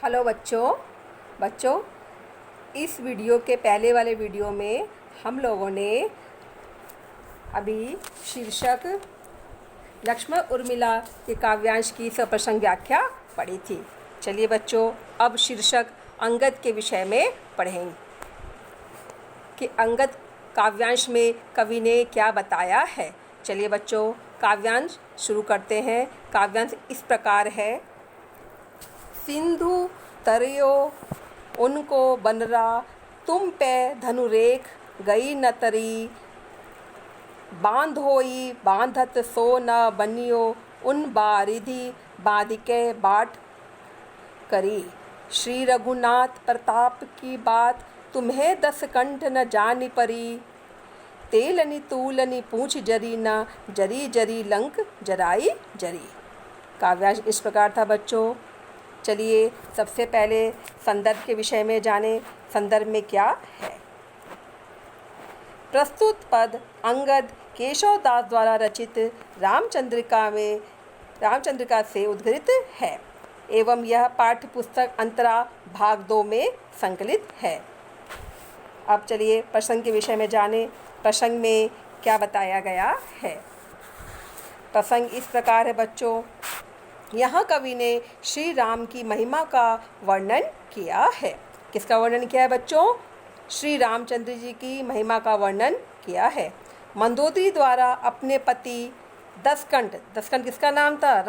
Hello बच्चों इस video के पहले वाले वीडियो में हम लोगों ने अभी शीर्षक लक्ष्मण उर्मिला के काव्यांश की सप्रसंग व्याख्या पढ़ी थी। चलिए बच्चों, अब शीर्षक अंगद के विषय में पढ़ेंगे कि अंगद काव्यांश में कवि ने क्या बताया है। चलिए बच्चों, काव्यांश शुरू करते हैं। काव्यांश इस प्रकार है। सिंधु तरयो उनको बनरा, तुम पे धनुरेख गई न तरी, बांधोई बांधत सो न बनियो, उन बारिधि बाधिके बाट करी। श्री रघुनाथ प्रताप की बात, तुम्हें 10 कंठ न जानी परी, तेलनी तूलनी पूछ जरी न, जरी जरी लंक जराई जरी। काव्यांश इस प्रकार था बच्चों। चलिए सबसे पहले संदर्भ के विषय में जानें। संदर्भ में क्या है। प्रस्तुत पद अंगद केशव दास द्वारा रचित रामचंद्रिका से उद्धृत है एवं यह पाठ्य पुस्तक अंतरा भाग 2 में संकलित है। अब चलिए प्रसंग के विषय में जानें। प्रसंग में क्या बताया गया है। प्रसंग इस प्रकार है बच्चों। यहाँ कवि ने श्री राम की महिमा का वर्णन किया है। किसका वर्णन किया है बच्चों? श्री रामचंद्र जी की महिमा का वर्णन किया है। मंदोदरी द्वारा अपने पति दसकंठ किसका नाम था?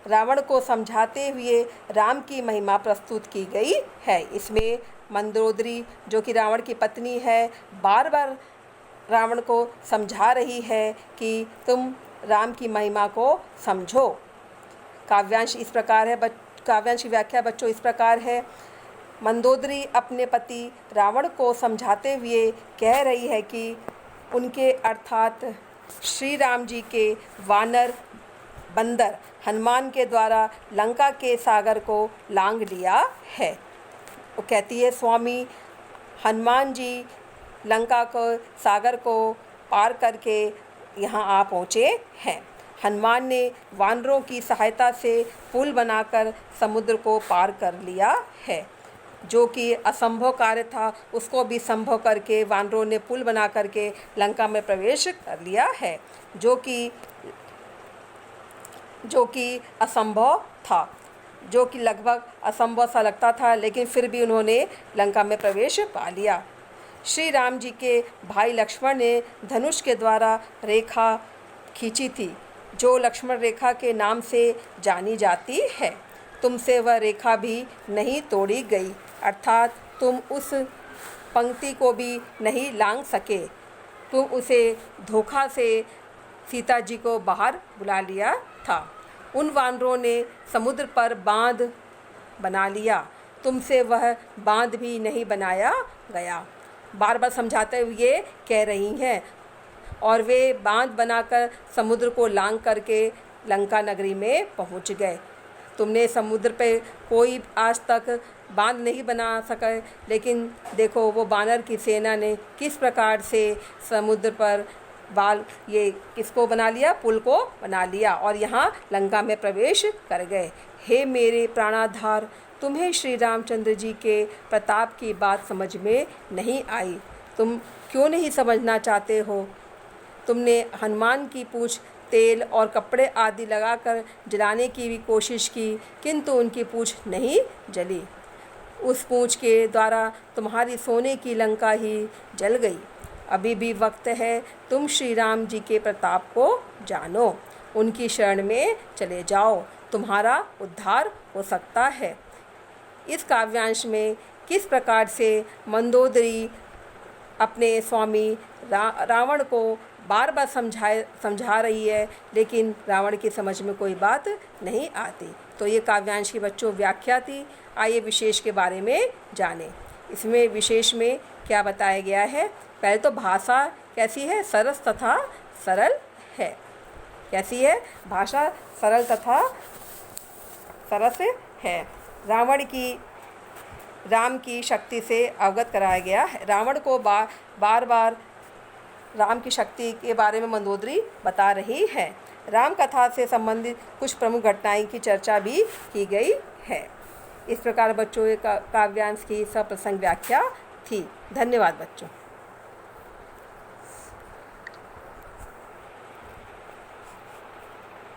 रावण को समझाते हुए राम की महिमा प्रस्तुत की गई है। इसमें मंदोदरी जो कि रावण की पत्नी है, बार बार रावण को समझा रही है कि तुम राम की महिमा को समझो। काव्यांश इस प्रकार है। काव्यांश की व्याख्या बच्चों इस प्रकार है। मंदोदरी अपने पति रावण को समझाते हुए कह रही है कि उनके अर्थात श्री राम जी के वानर बंदर हनुमान के द्वारा लंका के सागर को लांघ लिया है। वो कहती है, स्वामी हनुमान जी लंका को सागर को पार करके यहाँ आ पहुँचे हैं। हनुमान ने वानरों की सहायता से पुल बनाकर समुद्र को पार कर लिया है। जो कि असंभव कार्य था उसको भी संभव करके वानरों ने पुल बना करके लंका में प्रवेश कर लिया है, जो कि असंभव था, जो कि लगभग असंभव सा लगता था, लेकिन फिर भी उन्होंने लंका में प्रवेश पा लिया। श्री राम जी के भाई लक्ष्मण ने धनुष के द्वारा रेखा खींची थी, जो लक्ष्मण रेखा के नाम से जानी जाती है। तुमसे वह रेखा भी नहीं तोड़ी गई, अर्थात तुम उस पंक्ति को भी नहीं लांघ सके। तुम उसे धोखा से सीता जी को बाहर बुला लिया था। उन वानरों ने समुद्र पर बांध बना लिया, तुमसे वह बांध भी नहीं बनाया गया। बार बार समझाते हुए कह रही हैं, और वे बांध बनाकर समुद्र को लांघ करके लंका नगरी में पहुंच गए। तुमने समुद्र पे कोई आज तक बांध नहीं बना सका, लेकिन देखो वो वानर की सेना ने किस प्रकार से समुद्र पर ये किसको बना लिया? पुल को बना लिया और यहाँ लंका में प्रवेश कर गए। हे मेरे प्राणाधार, तुम्हें श्री रामचंद्र जी के प्रताप की बात समझ में नहीं आई। तुम क्यों नहीं समझना चाहते हो? तुमने हनुमान की पूँछ तेल और कपड़े आदि लगाकर जलाने की भी कोशिश की, किंतु उनकी पूँछ नहीं जली। उस पूँछ के द्वारा तुम्हारी सोने की लंका ही जल गई। अभी भी वक्त है, तुम श्री राम जी के प्रताप को जानो, उनकी शरण में चले जाओ, तुम्हारा उद्धार हो सकता है। इस काव्यांश में किस प्रकार से मंदोदरी अपने स्वामी रावण को बार बार समझा रही है, लेकिन रावण की समझ में कोई बात नहीं आती। तो ये काव्यांश की बच्चों व्याख्या थी। आइए विशेष के बारे में जानें। इसमें विशेष में क्या बताया गया है। पहले तो भाषा कैसी है? सरस तथा सरल है। कैसी है? भाषा सरल तथा सरस है। राम की शक्ति से अवगत कराया गया है। रावण को बार बार राम की शक्ति के बारे में मंदोदरी बता रही है। राम कथा से संबंधित कुछ प्रमुख घटनाएं की चर्चा भी की गई है। इस प्रकार बच्चों ये काव्यांश की सप्रसंग व्याख्या थी। धन्यवाद बच्चों।